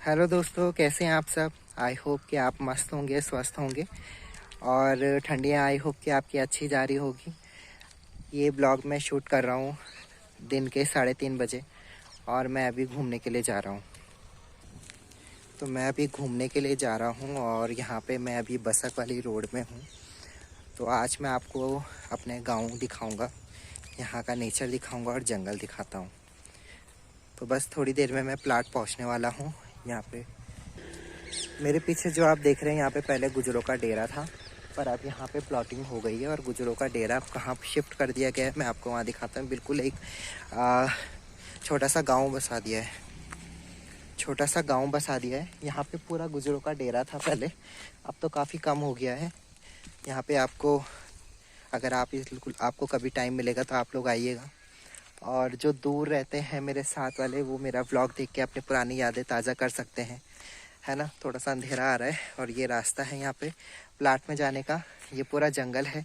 Hello दोस्तों, कैसे हैं आप सब। आई होप कि आप मस्त होंगे, स्वस्थ होंगे और ठंडियाँ आई होप कि आपकी अच्छी जा रही होगी। ये ब्लॉग मैं शूट कर रहा हूँ दिन के 3:30 बजे और मैं अभी घूमने के लिए जा रहा हूँ। तो मैं अभी घूमने के लिए जा रहा हूँ और यहाँ पे मैं अभी बसक वाली रोड में हूँ। तो आज मैं आपको अपने गाँव दिखाऊँगा, यहाँ का नेचर दिखाऊँगा और जंगल दिखाता हूँ। तो बस थोड़ी देर में मैं प्लाट पहुँचने वाला हूँ। यहाँ पे मेरे पीछे जो आप देख रहे हैं, यहाँ पे पहले गुजरों का डेरा था, पर अब यहाँ पे प्लॉटिंग हो गई है और गुजरों का डेरा अब कहाँ शिफ्ट कर दिया गया है मैं आपको वहाँ दिखाता हूँ। बिल्कुल एक छोटा सा गांव बसा दिया है, छोटा सा गांव बसा दिया है। यहाँ पे पूरा गुजरों का डेरा था पहले, अब तो काफ़ी कम हो गया है। यहाँ पे आपको अगर आप बिल्कुल आपको कभी टाइम मिलेगा तो आप लोग आइएगा। और जो दूर रहते हैं मेरे साथ वाले, वो मेरा व्लॉग देख के अपनी पुरानी यादें ताज़ा कर सकते हैं, है ना। थोड़ा सा अंधेरा आ रहा है और ये रास्ता है यहाँ पे प्लाट में जाने का। ये पूरा जंगल है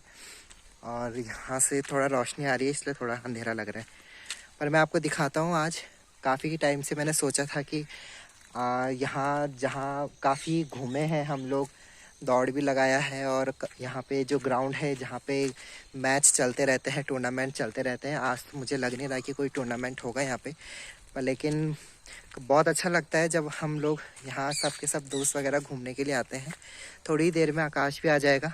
और यहाँ से थोड़ा रोशनी आ रही है, इसलिए थोड़ा अंधेरा लग रहा है। पर मैं आपको दिखाता हूँ आज। काफ़ी टाइम से मैंने सोचा था कि यहाँ जहाँ काफ़ी घूमे हैं हम लोग, दौड़ भी लगाया है और यहाँ पे जो ग्राउंड है जहाँ पे मैच चलते रहते हैं, टूर्नामेंट चलते रहते हैं। आज तो मुझे लग नहीं रहा कि कोई टूर्नामेंट होगा यहाँ पे, पर लेकिन बहुत अच्छा लगता है जब हम लोग यहाँ सब के सब दोस्त वगैरह घूमने के लिए आते हैं। थोड़ी ही देर में आकाश भी आ जाएगा।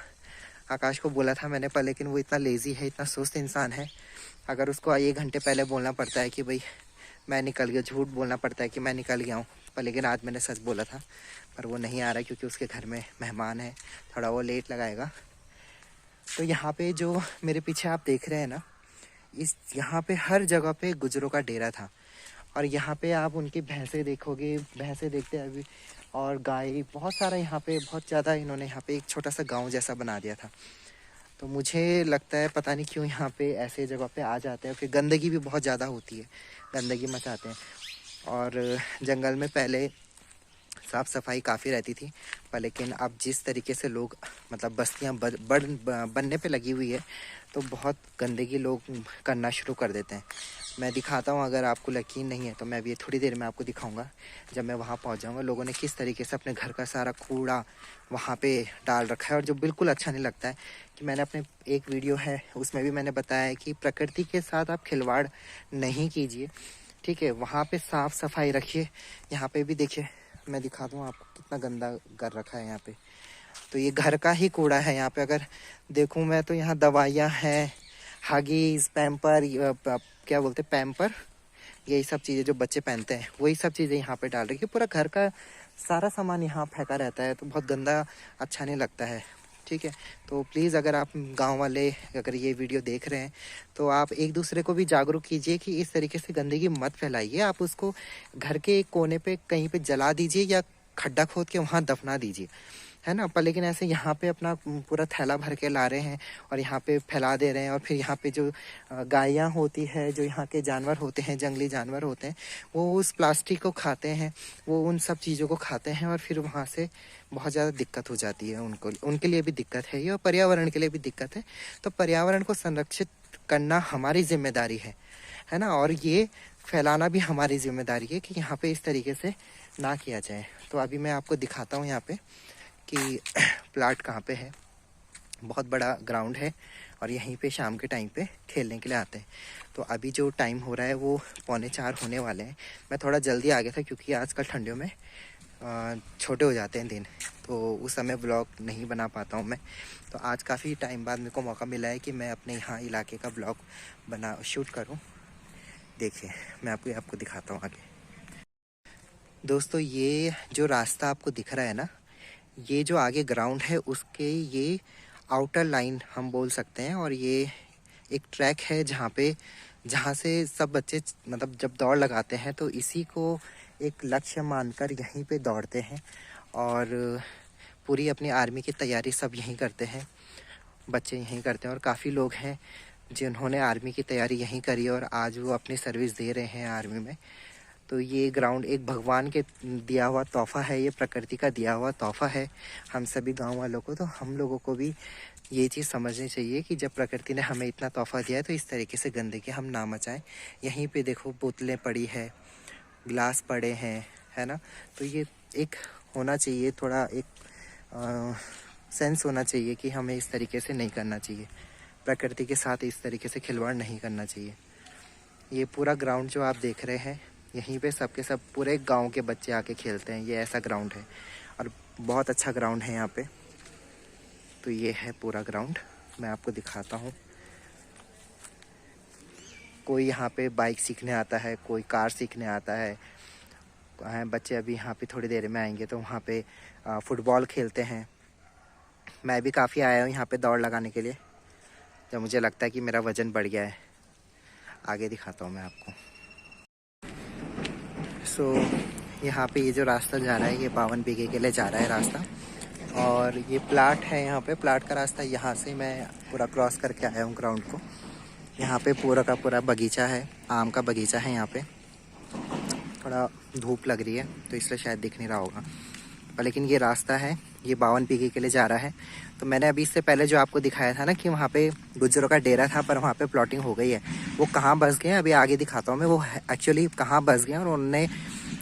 आकाश को बोला था मैंने, पर लेकिन वो इतना लेज़ी है, इतना सुस्त इंसान है। अगर उसको 1 घंटे पहले बोलना पड़ता है कि भाई मैं निकल गया, झूठ बोलना पड़ता है कि मैं निकल गया हूँ, पर लेकिन आज मैंने सच बोला था। पर वो नहीं आ रहा क्योंकि उसके घर में मेहमान है, थोड़ा वो लेट लगाएगा। तो यहाँ पे जो मेरे पीछे आप देख रहे हैं ना, इस यहाँ पे हर जगह पे गुजरों का डेरा था। और यहाँ पे आप उनकी भैंसें देखोगे, भैंसें देखते हैं अभी, और गाय बहुत सारा यहाँ पे, बहुत ज़्यादा इन्होंने यहाँ पे एक छोटा सा गांव जैसा बना दिया था। तो मुझे लगता है पता नहीं क्यों यहाँ पे ऐसे जगह पे आ जाते हैं। फिर गंदगी भी बहुत ज़्यादा होती है, गंदगी मचाते हैं। और जंगल में पहले साफ़ सफाई काफ़ी रहती थी, पर लेकिन अब जिस तरीके से लोग मतलब बस्तियाँ बनने पे लगी हुई है, तो बहुत गंदगी लोग करना शुरू कर देते हैं। मैं दिखाता हूँ, अगर आपको यकीन नहीं है तो मैं अभी थोड़ी देर में आपको दिखाऊंगा। जब मैं वहाँ पहुँच जाऊँगा, लोगों ने किस तरीके से अपने घर का सारा कूड़ा वहाँ पे डाल रखा है, और जो बिल्कुल अच्छा नहीं लगता है। कि मैंने अपने एक वीडियो है उसमें भी मैंने बताया है कि प्रकृति के साथ आप खिलवाड़ नहीं कीजिए, ठीक है। वहाँ पे साफ़ सफाई रखिए। यहाँ पे भी देखिए, मैं दिखा दूँ आपको कितना गंदा कर रखा है यहाँ पे। तो ये घर का ही कूड़ा है यहाँ पे। अगर देखूँ मैं तो यहाँ दवाइयाँ हैं, हगीज, पैम्पर, क्या बोलते हैं, पैम्पर, यही सब चीज़ें जो बच्चे पहनते हैं, वही सब चीज़ें यहाँ पे डाल रही है। पूरा घर का सारा सामान यहाँ फेंका रहता है, तो बहुत गंदा, अच्छा नहीं लगता है, ठीक है। तो प्लीज़ अगर आप गांव वाले अगर ये वीडियो देख रहे हैं, तो आप एक दूसरे को भी जागरूक कीजिए कि इस तरीके से गंदगी मत फैलाइए। आप उसको घर के एक कोने पे कहीं पे जला दीजिए या खड्डा खोद के वहाँ दफना दीजिए, है ना। पर लेकिन ऐसे यहाँ पे अपना पूरा थैला भर के ला रहे हैं और यहाँ पे फैला दे रहे हैं। और फिर यहाँ पे जो गायें होती है, जो यहाँ के जानवर होते हैं, जंगली जानवर होते हैं, वो उस प्लास्टिक को खाते हैं, वो उन सब चीज़ों को खाते हैं और फिर वहाँ से बहुत ज़्यादा दिक्कत हो जाती है उनको, उनके लिए भी दिक्कत है ये, और पर्यावरण के लिए भी दिक्कत है। तो पर्यावरण को संरक्षित करना हमारी जिम्मेदारी है ना। और ये फैलाना भी हमारी जिम्मेदारी है कि यहाँ पे इस तरीके से ना किया जाए। तो अभी मैं आपको दिखाता हूँ यहाँ पे कि प्लाट कहाँ पे है। बहुत बड़ा ग्राउंड है और यहीं पे शाम के टाइम पे खेलने के लिए आते हैं। तो अभी जो टाइम हो रहा है वो 3:45 होने वाले हैं। मैं थोड़ा जल्दी आ गया था क्योंकि आजकल ठंडियों में छोटे हो जाते हैं दिन, तो उस समय ब्लॉग नहीं बना पाता हूँ मैं। तो आज काफ़ी टाइम बाद मेरे को मौका मिला है कि मैं अपने यहाँ इलाके का ब्लॉग शूट करूँ। देखिए, मैं आपको दिखाता हूँ आगे। दोस्तों, ये जो रास्ता आपको दिख रहा है ना, ये जो आगे ग्राउंड है उसके ये आउटर लाइन हम बोल सकते हैं। और ये एक ट्रैक है जहाँ से सब बच्चे मतलब जब दौड़ लगाते हैं तो इसी को एक लक्ष्य मानकर यहीं पे दौड़ते हैं। और पूरी अपनी आर्मी की तैयारी सब यहीं करते हैं, बच्चे यहीं करते हैं। और काफ़ी लोग हैं जिन्होंने आर्मी की तैयारी यहीं करी और आज वो अपनी सर्विस दे रहे हैं आर्मी में। तो ये ग्राउंड एक भगवान के दिया हुआ तोहफ़ा है, ये प्रकृति का दिया हुआ तोहफ़ा है हम सभी गांव वालों को। तो हम लोगों को भी ये चीज़ समझनी चाहिए कि जब प्रकृति ने हमें इतना तोहफ़ा दिया है तो इस तरीके से गंदगी हम ना मचाएं। यहीं पे देखो बोतलें पड़ी है, गिलास पड़े हैं, है ना। तो ये एक होना चाहिए, थोड़ा एक सेंस होना चाहिए कि हमें इस तरीके से नहीं करना चाहिए, प्रकृति के साथ इस तरीके से खिलवाड़ नहीं करना चाहिए। ये पूरा ग्राउंड जो आप देख रहे हैं, यहीं पे सब के सब पूरे गांव के बच्चे आके खेलते हैं। ये ऐसा ग्राउंड है और बहुत अच्छा ग्राउंड है यहाँ पे। तो ये है पूरा ग्राउंड, मैं आपको दिखाता हूँ। कोई यहाँ पे बाइक सीखने आता है, कोई कार सीखने आता है। बच्चे अभी यहाँ पे थोड़ी देर में आएंगे तो वहाँ पे फुटबॉल खेलते हैं। मैं भी काफ़ी आया हूँ यहाँ पे दौड़ लगाने के लिए, जब मुझे लगता है कि मेरा वज़न बढ़ गया है। आगे दिखाता हूँ मैं आपको। यहाँ पे ये जो रास्ता जा रहा है, ये 52 बीघे के लिए जा रहा है रास्ता। और ये प्लाट है, यहाँ पे प्लाट का रास्ता यहाँ से मैं पूरा क्रॉस करके आया हूँ ग्राउंड को। यहाँ पे पूरा का पूरा बगीचा है, आम का बगीचा है यहाँ पे। थोड़ा धूप लग रही है तो इसलिए शायद दिख नहीं रहा होगा, पर लेकिन ये रास्ता है, ये 52 बीघे के लिए जा रहा है। तो मैंने अभी इससे पहले जो आपको दिखाया था ना कि वहाँ पे गुज्जरों का डेरा था, पर वहाँ पे प्लॉटिंग हो गई है। वो कहाँ बस गए अभी आगे दिखाता हूँ मैं, वो एक्चुअली कहाँ बस गए और उन्होंने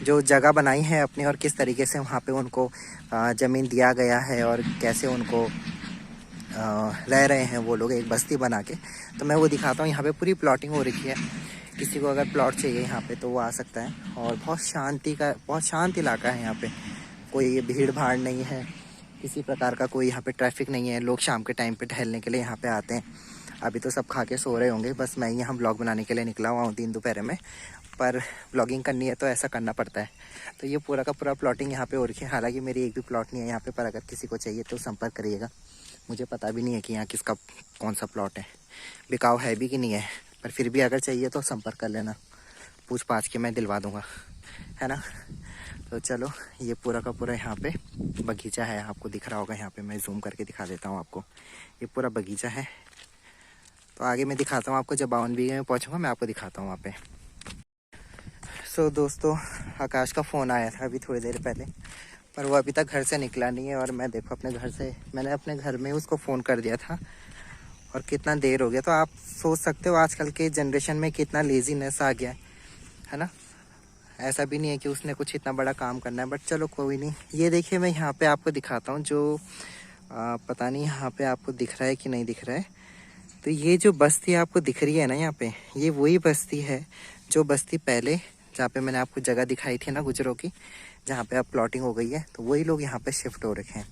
जो जगह बनाई है अपनी, और किस तरीके से वहाँ पे उनको ज़मीन दिया गया है और कैसे उनको रह रहे हैं वो लोग एक बस्ती बना के। तो मैं वो दिखाता हूँ। यहाँ पे पूरी प्लॉटिंग हो रखी है, किसी को अगर प्लॉट चाहिए यहाँ पे तो वो आ सकता है। और बहुत शांत इलाका है यहाँ पे, कोई भीड़ भाड़ नहीं है, किसी प्रकार का कोई यहाँ पे ट्रैफिक नहीं है। लोग शाम के टाइम पे टहलने के लिए यहाँ पे आते हैं। अभी तो सब खा के सो रहे होंगे, बस मैं यहाँ ब्लॉग बनाने के लिए निकला हुआ हूँ 3 दोपहर में, पर ब्लॉगिंग करनी है तो ऐसा करना पड़ता है। तो ये पूरा का पूरा प्लॉटिंग यहाँ पे हो रखी है। हालांकि मेरी एक भी प्लॉट नहीं है यहाँ पे, पर अगर किसी को चाहिए तो संपर्क करिएगा। मुझे पता भी नहीं है कि यहाँ किसका कौन सा प्लॉट है, बिकाऊ है भी कि नहीं है, पर फिर भी अगर चाहिए तो संपर्क कर लेना, पूछ पाछ के मैं दिलवा दूँगा, है ना। तो चलो, ये पूरा का पूरा यहाँ पे बगीचा है, आपको दिख रहा होगा। यहाँ पे मैं जूम करके दिखा देता हूँ आपको, ये पूरा बगीचा है। तो आगे मैं दिखाता हूँ आपको, जब 52 बीघे में पहुँचूँगा मैं आपको दिखाता हूँ वहाँ पे। दोस्तों, आकाश का फ़ोन आया था अभी थोड़ी देर पहले, पर वो अभी तक घर से निकला नहीं है। और मैं देखो मैंने अपने घर में उसको फ़ोन कर दिया था और कितना देर हो गया। तो आप सोच सकते हो आजकल के जनरेशन में कितना लेजीनेस आ गया है ना। ऐसा भी नहीं है कि उसने कुछ इतना बड़ा काम करना है, बट चलो कोई नहीं। ये देखिए, मैं यहाँ पे आपको दिखाता हूँ, जो पता नहीं यहाँ पे आपको दिख रहा है कि नहीं दिख रहा है। तो ये जो बस्ती आपको दिख रही है ना यहाँ पे, ये वही बस्ती है जो बस्ती पहले, जहाँ पे मैंने आपको जगह दिखाई थी ना गुजरों की, जहाँ पे अब प्लॉटिंग हो गई है। तो वही लोग यहाँ पे शिफ्ट हो रखे हैं।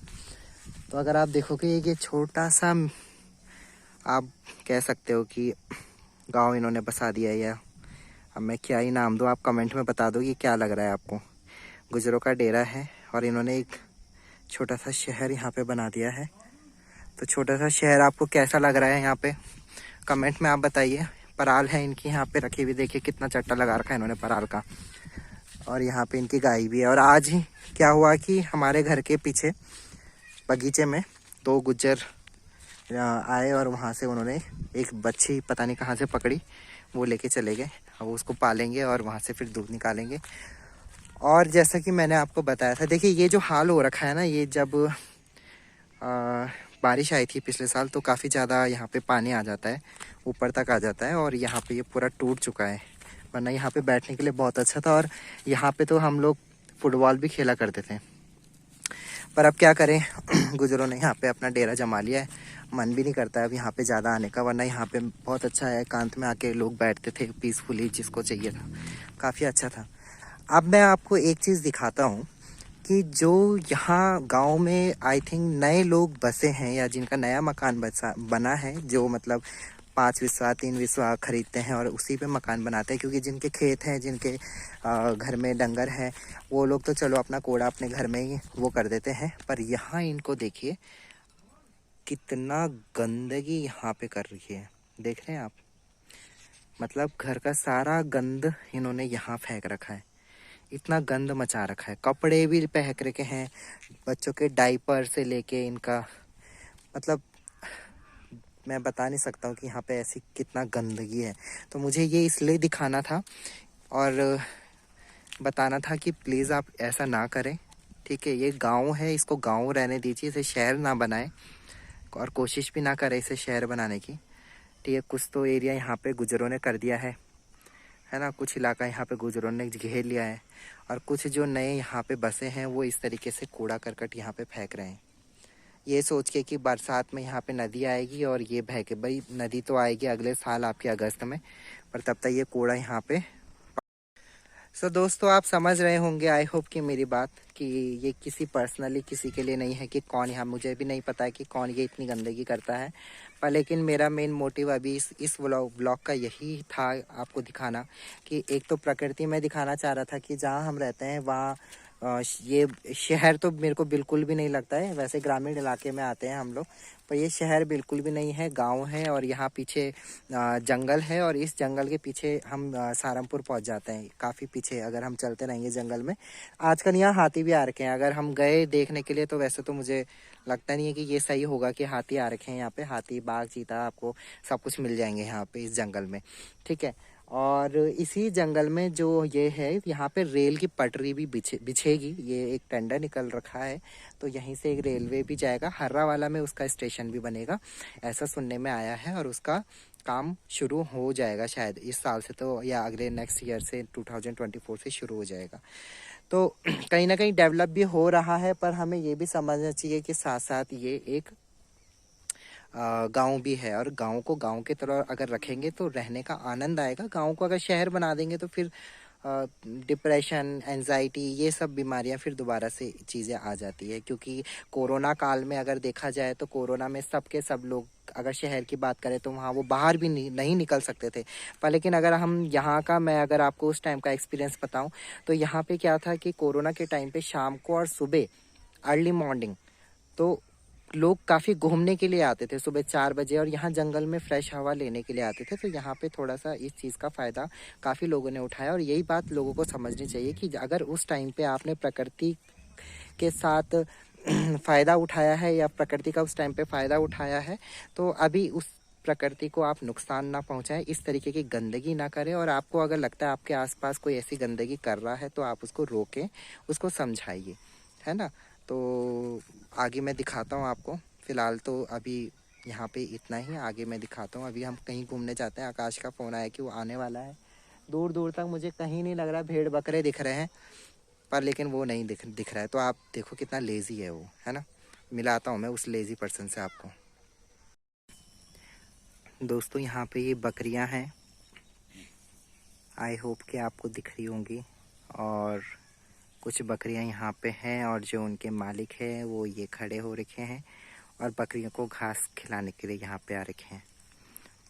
तो अगर आप देखोगे, ये छोटा सा आप कह सकते हो कि गांव इन्होंने बसा दिया है, या अब मैं क्या ही नाम दूँ, आप कमेंट में बता दो कि क्या लग रहा है आपको। गुजरों का डेरा है और इन्होंने एक छोटा सा शहर यहाँ पे बना दिया है। तो छोटा सा शहर आपको कैसा लग रहा है यहाँ पे, कमेंट में आप बताइए। पराल है इनकी यहाँ पे रखी हुई, देखिए कितना चट्टा लगा रखा है इन्होंने पराल का। और यहाँ पे इनकी गाय भी है। और आज ही क्या हुआ कि हमारे घर के पीछे बगीचे में 2 गुज्जर आए और वहाँ से उन्होंने एक बच्ची पता नहीं कहाँ से पकड़ी, वो लेके चले गए। अब उसको पालेंगे और वहाँ से फिर दूध निकालेंगे। और जैसा कि मैंने आपको बताया था, देखिए ये जो हाल हो रखा है ना, ये जब बारिश आई थी पिछले साल तो काफ़ी ज़्यादा यहाँ पे पानी आ जाता है, ऊपर तक आ जाता है। और यहाँ पे ये पूरा टूट चुका है, वरना यहाँ पे बैठने के लिए बहुत अच्छा था। और यहाँ पे तो हम लोग फुटबॉल भी खेला करते थे, पर अब क्या करें गुजरों ने यहाँ पे अपना डेरा जमा लिया है। मन भी नहीं करता है अब यहाँ पे ज़्यादा आने का, वरना यहाँ पे बहुत अच्छा है, एकांत में आके लोग बैठते थे पीसफुली, जिसको चाहिए था, काफ़ी अच्छा था। अब मैं आपको एक चीज़ दिखाता हूँ कि जो यहाँ गांव में आई थिंक नए लोग बसे हैं, या जिनका नया मकान बना है, जो मतलब 5 विस्वा 3 विस्वा खरीदते हैं और उसी पे मकान बनाते हैं। क्योंकि जिनके खेत हैं, जिनके घर में डंगर हैं, वो लोग तो चलो अपना कूड़ा अपने घर में ही वो कर देते हैं। पर यहाँ इनको देखिए कितना गंदगी यहाँ पे कर रही है, देख रहे हैं आप। मतलब घर का सारा गंद इन्होंने यहाँ फेंक रखा है, इतना गंद मचा रखा है। कपड़े भी फेंक रखे हैं, बच्चों के डाइपर से लेके इनका, मतलब मैं बता नहीं सकता हूँ कि यहाँ पे ऐसी कितना गंदगी है। तो मुझे ये इसलिए दिखाना था और बताना था कि प्लीज़ आप ऐसा ना करें, ठीक है। ये गांव है, इसको गांव रहने दीजिए, इसे शहर ना बनाएं और कोशिश भी ना करें इसे शहर बनाने की, ठीक है। कुछ तो एरिया यहाँ पे गुजरों ने कर दिया है है ना। कुछ इलाका यहाँ पे गुजरों ने घेर लिया है और कुछ जो नए यहाँ पे बसे हैं वो इस तरीके से कूड़ा करकट यहाँ पे फेंक रहे हैं, ये सोच के कि बरसात में यहाँ पे नदी आएगी और ये बह के, भाई नदी तो आएगी अगले साल आपके अगस्त में, पर तब तक ये कूड़ा यहाँ पे। सो दोस्तों आप समझ रहे होंगे आई होप कि मेरी बात, कि ये किसी पर्सनली किसी के लिए नहीं है कि कौन यहाँ, मुझे भी नहीं पता है कि कौन ये इतनी गंदगी करता है, पर लेकिन मेरा मेन मोटिव अभी इस व्लॉग का यही था आपको दिखाना कि एक तो प्रकृति में दिखाना चाह रहा था कि जहाँ हम रहते हैं वहाँ ये शहर तो मेरे को बिल्कुल भी नहीं लगता है, वैसे ग्रामीण इलाके में आते हैं हम लोग, पर ये शहर बिल्कुल भी नहीं है, गांव है और यहाँ पीछे जंगल है और इस जंगल के पीछे हम सहारनपुर पहुँच जाते हैं, काफ़ी पीछे अगर हम चलते रहेंगे जंगल में। आजकल यहाँ हाथी भी आ रखे हैं, अगर हम गए देखने के लिए तो वैसे तो मुझे लगता नहीं है कि ये सही होगा कि हाथी आ रखे हैं यहाँ पे, हाथी बाघ चीता आपको सब कुछ मिल जाएंगे यहाँ पे इस जंगल में, ठीक है। और इसी जंगल में जो ये है यहाँ पे रेल की पटरी भी बिछेगी, ये एक टेंडर निकल रखा है, तो यहीं से एक रेलवे भी जाएगा, हर्रा वाला में उसका स्टेशन भी बनेगा, ऐसा सुनने में आया है, और उसका काम शुरू हो जाएगा शायद इस साल से, तो या अगले नेक्स्ट ईयर से 2024 से शुरू हो जाएगा। तो कहीं ना कहीं डेवलप भी हो रहा है, पर हमें ये भी समझना चाहिए कि साथ साथ ये एक गांव भी है, और गांव को गांव के तरह अगर रखेंगे तो रहने का आनंद आएगा। गांव को अगर शहर बना देंगे तो फिर डिप्रेशन, एंजाइटी, ये सब बीमारियां फिर दोबारा से चीज़ें आ जाती है, क्योंकि कोरोना काल में अगर देखा जाए तो कोरोना में सब लोग, अगर शहर की बात करें तो वहाँ वो बाहर भी नहीं निकल सकते थे, पर लेकिन अगर हम यहाँ का, मैं अगर आपको उस टाइम का एक्सपीरियंस बताऊँ तो यहाँ पे क्या था कि कोरोना के टाइम पे शाम को और सुबह अर्ली मॉर्निंग तो लोग काफ़ी घूमने के लिए आते थे सुबह 4 बजे, और यहाँ जंगल में फ्रेश हवा लेने के लिए आते थे, तो यहाँ पे थोड़ा सा इस चीज़ का फ़ायदा काफ़ी लोगों ने उठाया, और यही बात लोगों को समझनी चाहिए कि अगर उस टाइम पे आपने प्रकृति के साथ फ़ायदा उठाया है या प्रकृति का उस टाइम पे फ़ायदा उठाया है, तो अभी उस प्रकृति को आप नुकसान ना पहुंचाएं, इस तरीके की गंदगी ना करें, और आपको अगर लगता है आपके आसपास कोई ऐसी गंदगी कर रहा है तो आप उसको रोकें, उसको समझाइए, है ना। तो आगे मैं दिखाता हूँ आपको, फ़िलहाल तो अभी यहाँ पे इतना ही, आगे मैं दिखाता हूँ। अभी हम कहीं घूमने जाते हैं, आकाश का फ़ोन आया कि वो आने वाला है, दूर दूर तक मुझे कहीं नहीं लग रहा भेड़ बकरे दिख रहे हैं, पर लेकिन वो नहीं दिख रहा है, तो आप देखो कितना लेज़ी है वो, है ना। मिलाता हूँ मैं उस लेज़ी पर्सन से आपको। दोस्तों यहाँ पे ये बकरियाँ हैं, आई होप कि आपको दिख रही होंगी, और कुछ बकरियां यहाँ पे हैं, और जो उनके मालिक हैं वो ये खड़े हो रखे हैं और बकरियों को घास खिलाने के लिए यहाँ पे आ रखे हैं,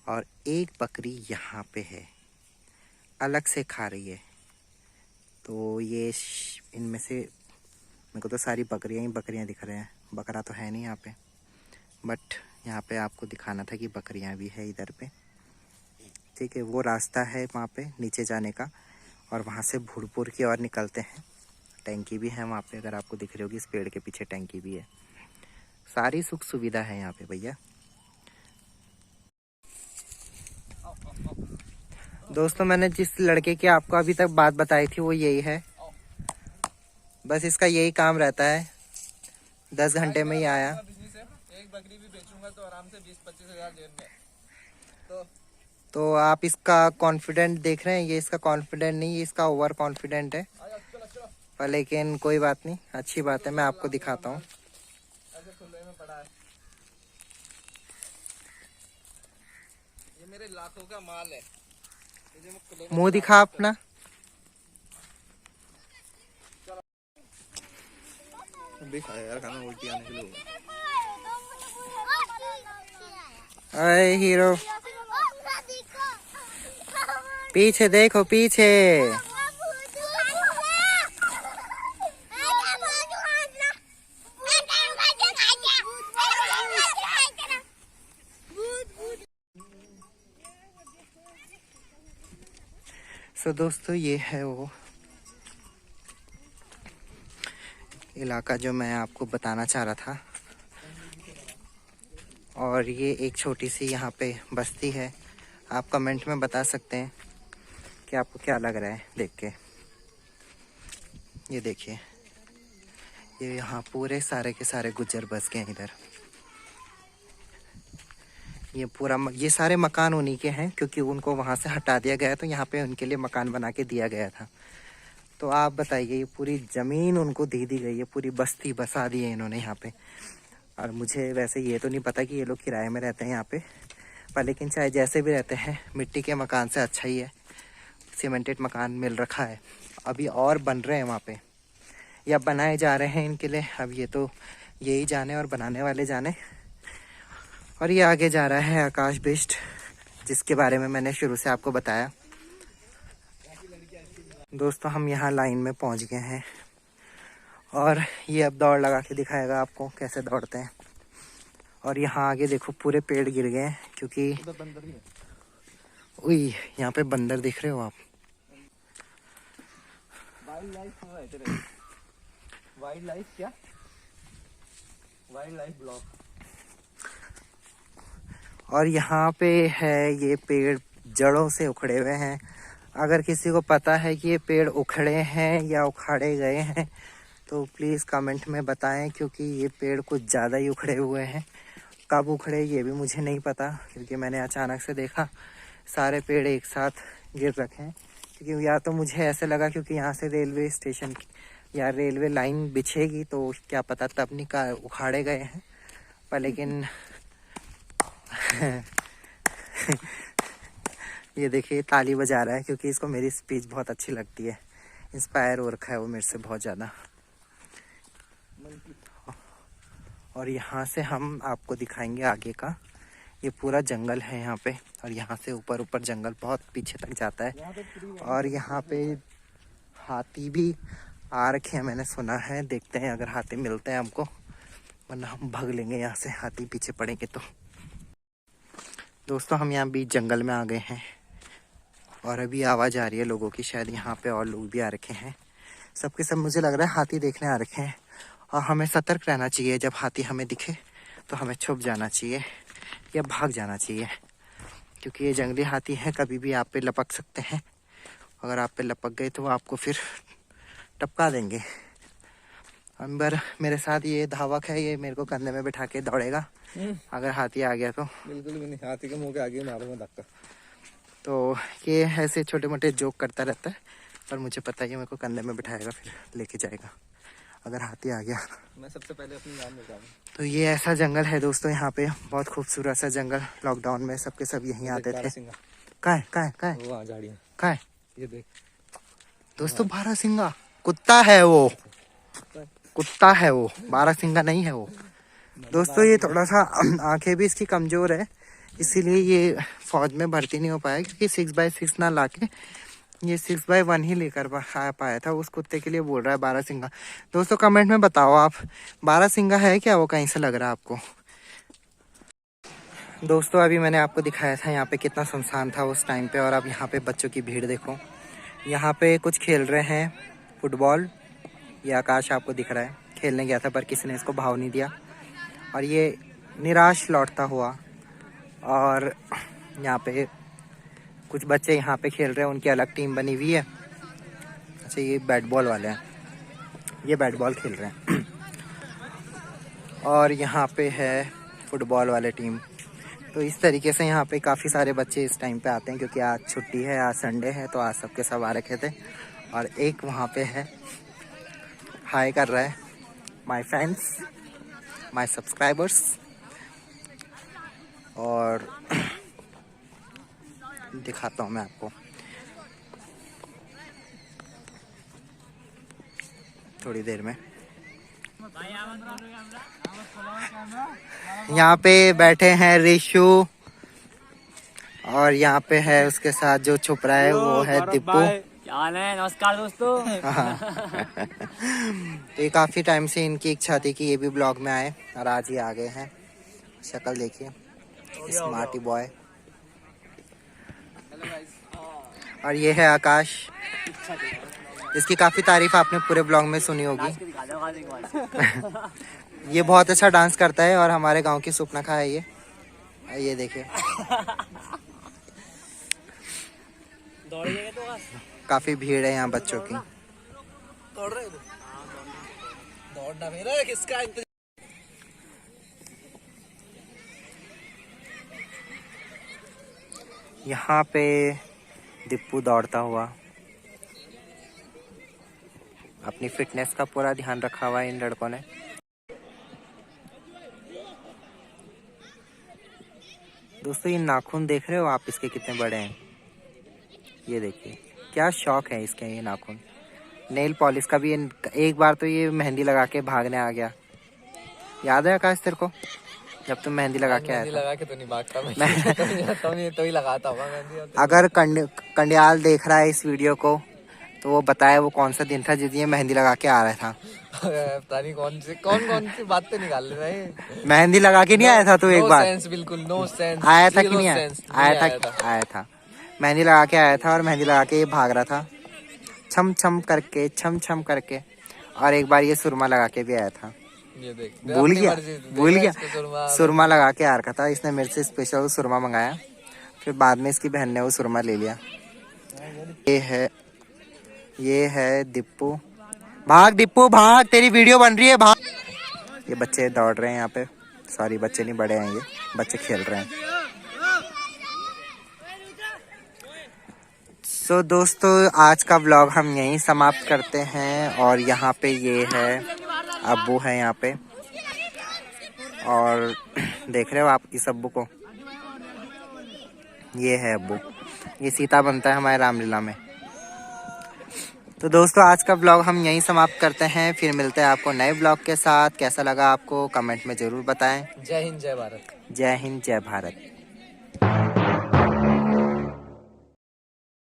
और एक बकरी यहाँ पे है अलग से खा रही है। तो ये इनमें से मेरे को तो सारी बकरियां ही बकरियां दिख रहे हैं, बकरा तो है नहीं यहाँ पे, बट यहाँ पे आपको दिखाना था कि बकरियां भी है इधर पे, ठीक है। वो रास्ता है वहाँ पे नीचे जाने का, और वहाँ से भूड़पुर की ओर निकलते हैं, टैंकी भी है वहाँ पे, अगर आपको दिख रही होगी इस पेड़ के पीछे टैंकी भी है, सारी सुख सुविधा है यहाँ पे भैया। दोस्तों मैंने जिस लड़के की आपको अभी तक बात बताई थी वो यही है, बस इसका यही काम रहता है, 10 घंटे में ही आया। एक बकरी भी बेचूंगा तो आराम से 20-25 हज़ार जेब में। तो आप इसका कॉन्फिडेंट देख रहे हैं, ये इसका कॉन्फिडेंट नहीं, ये इसका ओवर कॉन्फिडेंट है, पर लेकिन कोई बात नहीं, अच्छी बात है, मैं आपको दिखाता हूँ। ये मेरे लाखों का माल है, मुंह दिखा अपना। यार खाना उल्टी आने के लिए। अरे हीरो, पीछे देखो पीछे। सो दोस्तों ये है वो इलाका जो मैं आपको बताना चाह रहा था, और ये एक छोटी सी यहाँ पे बस्ती है। आप कमेंट में बता सकते हैं कि आपको क्या लग रहा है देख के। ये देखिए, ये यहाँ पूरे सारे के सारे गुज्जर बस गए हैं इधर, ये पूरा ये सारे मकान उन्हीं के हैं, क्योंकि उनको वहाँ से हटा दिया गया तो यहाँ पे उनके लिए मकान बना के दिया गया था। तो आप बताइए, ये पूरी ज़मीन उनको दे दी गई है, पूरी बस्ती बसा दी है इन्होंने यहाँ पे। और मुझे वैसे ये तो नहीं पता कि ये लोग किराए में रहते हैं यहाँ पे, पर लेकिन चाहे जैसे भी रहते हैं, मिट्टी के मकान से अच्छा ही है। सीमेंटेड मकान मिल रखा है, अभी और बन रहे हैं वहाँ पे, या बनाए जा रहे हैं इनके लिए। अब ये तो यही जाने और बनाने वाले जाने। और ये आगे जा रहा है आकाश बिष्ट, जिसके बारे में मैंने शुरू से आपको बताया। दोस्तों हम यहाँ लाइन में पहुँच गए हैं और ये अब दौड़ लगा के दिखाएगा आपको कैसे दौड़ते हैं। और यहाँ आगे देखो पूरे पेड़ गिर गए हैं, क्योंकि उई यहाँ पे बंदर दिख रहे हो आप। वाइल्ड लाइफ क्या? Wild life block. और यहाँ पे है ये पेड़ जड़ों से उखड़े हुए हैं। अगर किसी को पता है कि ये पेड़ उखड़े हैं या उखाड़े गए हैं तो प्लीज़ कमेंट में बताएं, क्योंकि ये पेड़ कुछ ज़्यादा ही उखड़े हुए हैं। कब उखड़े ये भी मुझे नहीं पता, क्योंकि मैंने अचानक से देखा सारे पेड़ एक साथ गिर रखे हैं। क्योंकि या तो मुझे ऐसे लगा क्योंकि यहाँ से रेलवे स्टेशन या रेलवे लाइन बिछेगी तो क्या पता तब नहीं उखाड़े गए हैं, पर लेकिन ये देखिए ताली बजा रहा है, क्योंकि इसको मेरी स्पीच बहुत अच्छी लगती है। इंस्पायर हो रखा है वो मेरे से बहुत ज़्यादा। और यहाँ से हम आपको दिखाएंगे आगे का, ये पूरा जंगल है यहाँ पे। और यहाँ से ऊपर ऊपर जंगल बहुत पीछे तक जाता है। और यहाँ पे हाथी भी आ रखे हैं, मैंने सुना है। देखते हैं अगर हाथी मिलते हैं हमको, वरना हम भाग लेंगे यहाँ से, हाथी पीछे पड़ेंगे तो। दोस्तों हम यहाँ बीच जंगल में आ गए हैं और अभी आवाज़ आ रही है लोगों की, शायद यहाँ पे और लोग भी आ रखे हैं। सबके सब मुझे लग रहा है हाथी देखने आ रखे हैं। और हमें सतर्क रहना चाहिए, जब हाथी हमें दिखे तो हमें छुप जाना चाहिए या भाग जाना चाहिए, क्योंकि ये जंगली हाथी हैं, कभी भी आप पे लपक सकते हैं। अगर आप पे लपक गए तो आपको फिर टपका देंगे। अंबर मेरे साथ ये धावक है, ये मेरे को कंधे में बिठा के दौड़ेगा अगर हाथी आ गया तो। बिल्कुल भी नहीं, हाथी के मुंह के आगे मारूंगा धक्का। तो ये ऐसे छोटे मोटे जोक करता रहता है, पर मुझे पता है ये मेरे को कंधे में बिठाएगा फिर लेके जाएगा अगर हाथी आ गया। मैं सबसे पहले अपनी जान बचाऊंगा। तो ये ऐसा जंगल है दोस्तों, यहाँ पे बहुत खूबसूरत सा जंगल। लॉकडाउन में सबके सब यहीं आते थे। कहाँ है वो झाड़ियाँ, कहाँ है ये देख दोस्तों, बारहसिंगा कुत्ता है वो, कुत्ता है वो, बारहसिंगा नहीं है वो। दोस्तों ये थोड़ा सा आंखें भी इसकी कमजोर है, इसीलिए ये फौज में भर्ती नहीं हो पाया, क्योंकि 6x6 ना लाके ये 6x1 ही लेकर पाया था। उस कुत्ते के लिए बोल रहा है बारहसिंगा। दोस्तों कमेंट में बताओ आप, बारहसिंगा है क्या वो, कहीं से लग रहा है आपको? दोस्तों अभी मैंने आपको दिखाया था यहाँ पे कितना सुनसान था उस टाइम पे, और अब यहाँ पे बच्चों की भीड़ देखो। यहाँ पे कुछ खेल रहे हैं फुटबॉल, ये आकाश आपको दिख रहा है, खेलने गया था पर किसी ने इसको भाव नहीं दिया और ये निराश लौटता हुआ। और यहाँ पे कुछ बच्चे यहाँ पे खेल रहे हैं, उनकी अलग टीम बनी हुई है। अच्छा ये बैट बॉल वाले हैं, ये बैट बॉल खेल रहे हैं। और यहाँ पे है फुटबॉल वाले टीम। तो इस तरीके से यहाँ पे काफ़ी सारे बच्चे इस टाइम पे आते हैं, क्योंकि आज छुट्टी है, आज संडे है, तो आज सबके सब आ रखे थे। और एक वहाँ पे है हाय कर रहा है, माय फ्रेंड्स, माय सब्सक्राइबर्स। और दिखाता हूँ मैं आपको थोड़ी देर में। यहाँ पे बैठे हैं रिशु, और यहाँ पे है उसके साथ जो छुप रहा है वो है दीपू। नमस्कार दोस्तों। तो ये काफ़ी टाइम से इनकी इच्छा थी कि ये भी ब्लॉग में आए, और आज ये आ गए हैं। शक्ल देखिए, स्मार्टी बॉय। और ये है आकाश, इसकी काफ़ी तारीफ आपने पूरे ब्लॉग में सुनी होगी। ये बहुत अच्छा डांस करता है और हमारे गांव की सुपनखा है ये देखिए। काफ़ी भीड़ है यहाँ बच्चों की। दौड़ना मेरा किसका यहाँ पे दीपू दौड़ता हुआ, अपनी फिटनेस का पूरा ध्यान रखा हुआ है इन लड़कों ने। दोस्तों ये नाखून देख रहे हो आप, इसके कितने बड़े हैं, ये देखिए क्या शौक है इसके ये नाखून। नेल पॉलिश का भी एक बार तो ये मेहंदी लगा के भागने आ गया, याद है आकाश तेरे को, जब तुम मेहंदी लगा के आया था? लगा के तो नहीं भागता मैं तो ही लगाता होगा मेहंदी। अगर कंडियाल देख रहा है इस वीडियो को तो वो बताए वो कौन सा दिन था जिस दिन ये मेहंदी लगा के आ रहा था। पता नहीं कौन सी बातें निकाल रहे हैं। मेहंदी लगा के नहीं आया था तू एक बार? सेंस, बिल्कुल नो सेंस। आया था कि नहीं आया था। मेहंदी लगा के आया था और मेहंदी लगा के ये भाग रहा था छम छम करके। और एक बार ये सुरमा लगा के भी आया था, ये देख भूल गया सुरमा लगा के आ रखा था। इसने मेरे से स्पेशल सुरमा मंगाया, फिर बाद में इसकी बहन ने वो सुरमा ले लिया। ये है दीपू, भाग दीपू भाग, तेरी वीडियो बन रही है भाग। ये बच्चे दौड़ रहे हैं यहाँ पे, सॉरी बच्चे नहीं बड़े हैं, ये बच्चे खेल रहे हैं। सो दोस्तों आज का व्लॉग हम यहीं समाप्त करते हैं। और यहाँ पे ये है अब्बू है यहाँ पे, और देख रहे हो आप इस अब्बू को, ये है अब्बू, ये सीता बनता है हमारे रामलीला में। तो दोस्तों आज का व्लॉग हम यहीं समाप्त करते हैं, फिर मिलते हैं आपको नए व्लॉग के साथ। कैसा लगा आपको कमेंट में ज़रूर बताएं। जय हिंद जय भारत। जय हिंद जय भारत।